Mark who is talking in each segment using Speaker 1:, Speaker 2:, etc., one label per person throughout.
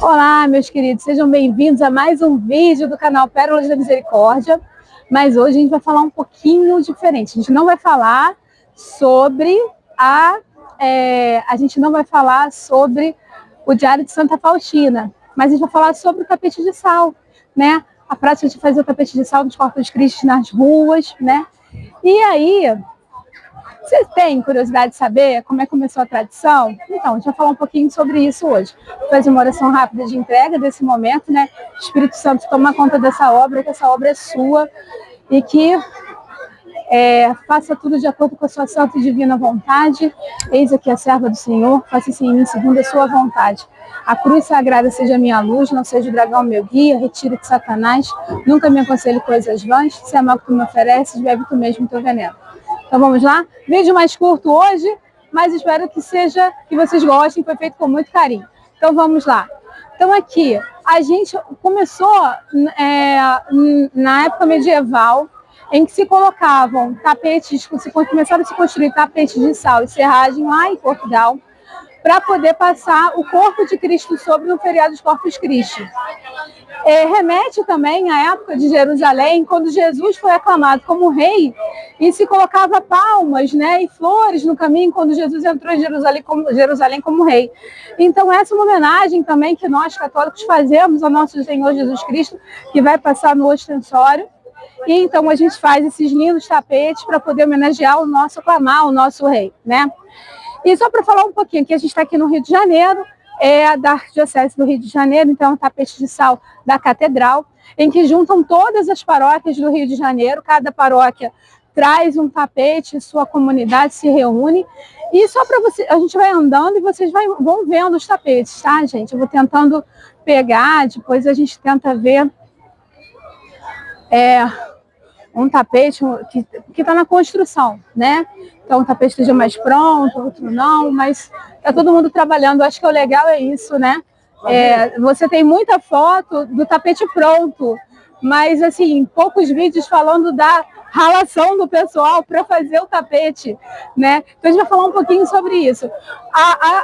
Speaker 1: Olá, meus queridos, sejam bem-vindos a mais um vídeo do canal Pérolas da Misericórdia. Mas hoje a gente vai falar um pouquinho diferente. A gente não vai falar sobre o Diário de Santa Faustina, mas a gente vai falar sobre o tapete de sal, né? A prática de fazer o tapete de sal dos Corpus Christi nas ruas, né? E aí, você tem curiosidade de saber como é que começou a tradição? Então, a gente vai falar um pouquinho sobre isso hoje. Vou fazer uma oração rápida de entrega desse momento, né? Espírito Santo, toma conta dessa obra, que essa obra é sua e que faça tudo de acordo com a sua santa e divina vontade. Eis aqui a serva do Senhor, faça-se em mim segundo a sua vontade. A cruz sagrada seja a minha luz, não seja o dragão meu guia, retira de Satanás, nunca me aconselhe coisas vãs, se é mal que tu me ofereces, bebe tu mesmo teu veneno. Então vamos lá? Vídeo mais curto hoje, mas espero que vocês gostem, foi feito com muito carinho. Então vamos lá. Então aqui, a gente começou na época medieval, em que se colocavam tapetes, começaram a se construir tapetes de sal e serragem lá em Portugal, para poder passar o corpo de Cristo sobre o feriado dos Corpus Christi. Remete também à época de Jerusalém, quando Jesus foi aclamado como rei, e se colocava palmas, né, e flores no caminho quando Jesus entrou em Jerusalém como rei. Então essa é uma homenagem também que nós católicos fazemos ao nosso Senhor Jesus Cristo, que vai passar no ostensório. E então a gente faz esses lindos tapetes para poder homenagear aclamar o nosso rei, né? E só para falar um pouquinho, que a gente está aqui no Rio de Janeiro, da Arquidiocese do Rio de Janeiro, então é um tapete de sal da Catedral, em que juntam todas as paróquias do Rio de Janeiro, cada paróquia traz um tapete, sua comunidade se reúne, e só para você, a gente vai andando e vocês vão vendo os tapetes, tá, gente? Eu vou tentando pegar, depois a gente tenta ver um tapete que está na construção, né? Então, um tapete esteja mais pronto, outro não, mas está todo mundo trabalhando. Acho que o legal é isso, né? Você tem muita foto do tapete pronto, mas, assim, poucos vídeos falando da ralação do pessoal para fazer o tapete, né? Então, a gente vai falar um pouquinho sobre isso.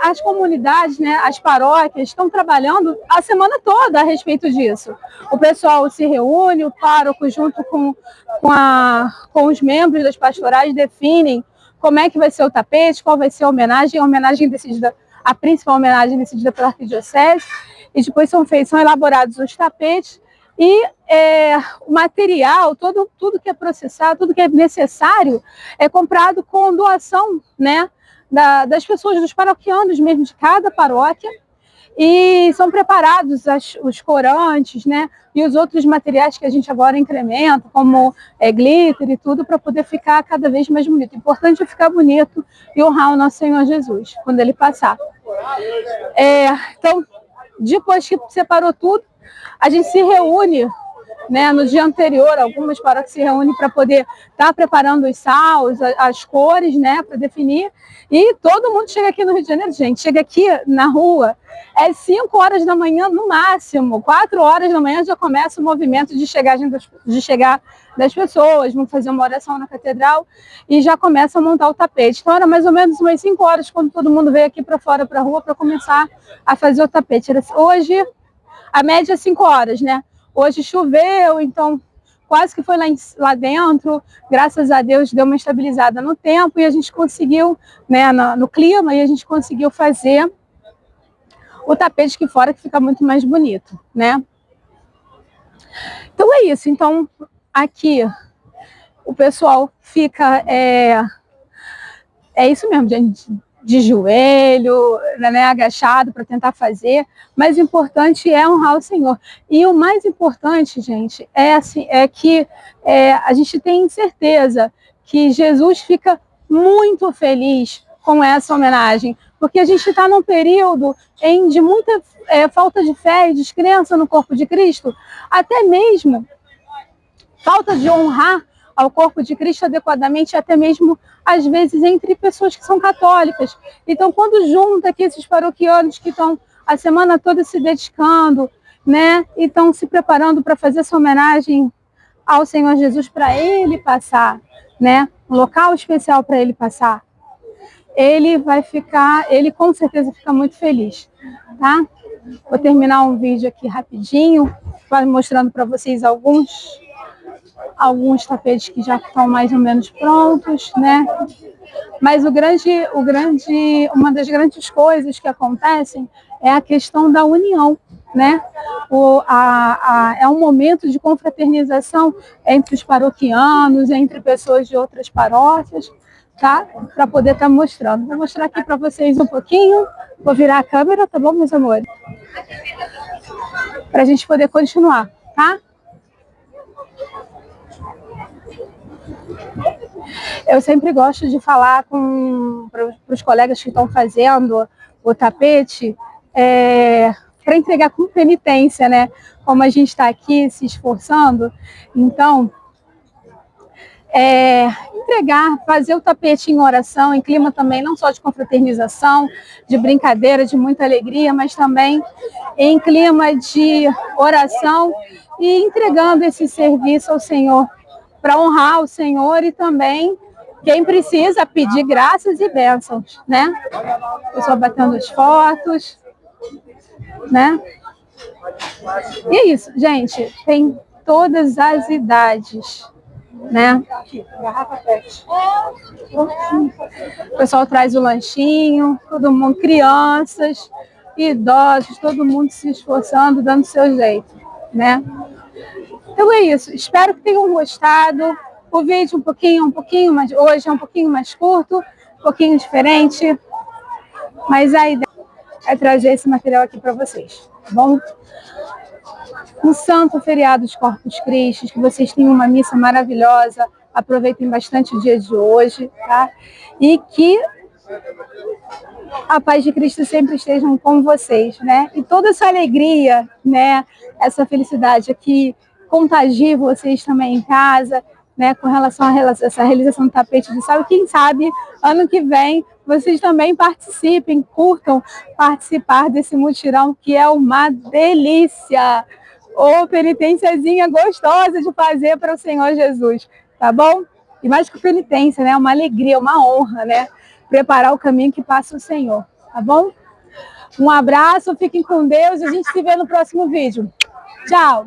Speaker 1: As comunidades, né, as paróquias estão trabalhando a semana toda a respeito disso. O pessoal se reúne, o pároco, junto com os membros das pastorais, definem como é que vai ser o tapete, qual vai ser a homenagem decidida, a principal homenagem decidida pela Arquidiocese, e depois são elaborados os tapetes, e o material, tudo que é processado, tudo que é necessário, é comprado com doação, né, das pessoas, dos paroquianos mesmo, de cada paróquia, e são preparados os corantes, né, e os outros materiais que a gente agora incrementa, como glitter e tudo, para poder ficar cada vez mais bonito. O importante é ficar bonito e honrar o nosso Senhor Jesus, quando ele passar. Então, depois que separou tudo, a gente se reúne, né, no dia anterior, algumas paróquias se reúnem para poder estar preparando os sals, as cores, né, para definir. E todo mundo chega aqui no Rio de Janeiro, gente, chega aqui na rua, 5 horas da manhã no máximo, 4 horas da manhã já começa o movimento de chegar das pessoas, vão fazer uma oração na catedral e já começa a montar o tapete. Então era mais ou menos umas 5 horas quando todo mundo veio aqui para fora, para a rua, para começar a fazer o tapete. Hoje, a média é 5 horas, né? Hoje choveu, então quase que foi lá dentro, graças a Deus deu uma estabilizada no tempo e a gente conseguiu, né, no clima, e a gente conseguiu fazer o tapete aqui fora, que fica muito mais bonito, né? Então é isso. Então aqui o pessoal fica, isso mesmo, gente, de joelho, né, agachado para tentar fazer, mas o importante é honrar o Senhor. E o mais importante, gente, é que a gente tem certeza que Jesus fica muito feliz com essa homenagem, porque a gente está num período de muita falta de fé e descrença no corpo de Cristo, até mesmo falta de honrar ao corpo de Cristo adequadamente, até mesmo, às vezes, entre pessoas que são católicas. Então, quando junta aqui esses paroquianos que estão a semana toda se dedicando, né, e estão se preparando para fazer essa homenagem ao Senhor Jesus, para ele passar, né, um local especial para ele passar, ele com certeza fica muito feliz, tá? Vou terminar um vídeo aqui rapidinho, mostrando para vocês alguns tapetes que já estão mais ou menos prontos, né? Mas uma das grandes coisas que acontecem é a questão da união, né? É um momento de confraternização entre os paroquianos, entre pessoas de outras paróquias, tá? Para poder estar mostrando. Vou mostrar aqui para vocês um pouquinho. Vou virar a câmera, tá bom, meus amores? Para a gente poder continuar, tá? Eu sempre gosto de falar para os colegas que estão fazendo o tapete, para entregar com penitência, né? Como a gente está aqui se esforçando, então, entregar, fazer o tapete em oração, em clima também não só de confraternização, de brincadeira, de muita alegria, mas também em clima de oração e entregando esse serviço ao Senhor, para honrar o Senhor e também quem precisa pedir graças e bênçãos, né? O pessoal batendo as fotos, né? E é isso, gente. Tem todas as idades, né? Aqui, garrafa PET. O pessoal traz o lanchinho, todo mundo, crianças, idosos, todo mundo se esforçando, dando seu jeito, né? Então é isso. Espero que tenham gostado. O vídeo um pouquinho mais, hoje é um pouquinho mais curto, um pouquinho diferente, mas a ideia é trazer esse material aqui para vocês, tá bom? Um santo feriado de Corpus Christi, que vocês tenham uma missa maravilhosa, aproveitem bastante o dia de hoje, tá? E que a paz de Cristo sempre estejam com vocês, né? E toda essa alegria, né? Essa felicidade aqui contagie vocês também em casa, né? Com relação a essa realização do tapete de sábado. Quem sabe, ano que vem, vocês também participem, curtam participar desse mutirão, que é uma delícia. Ou penitenciazinha gostosa de fazer para o Senhor Jesus, tá bom? E mais que penitência, né? Uma alegria, uma honra, né? Preparar o caminho que passa o Senhor, tá bom? Um abraço, fiquem com Deus e a gente se vê no próximo vídeo. Tchau!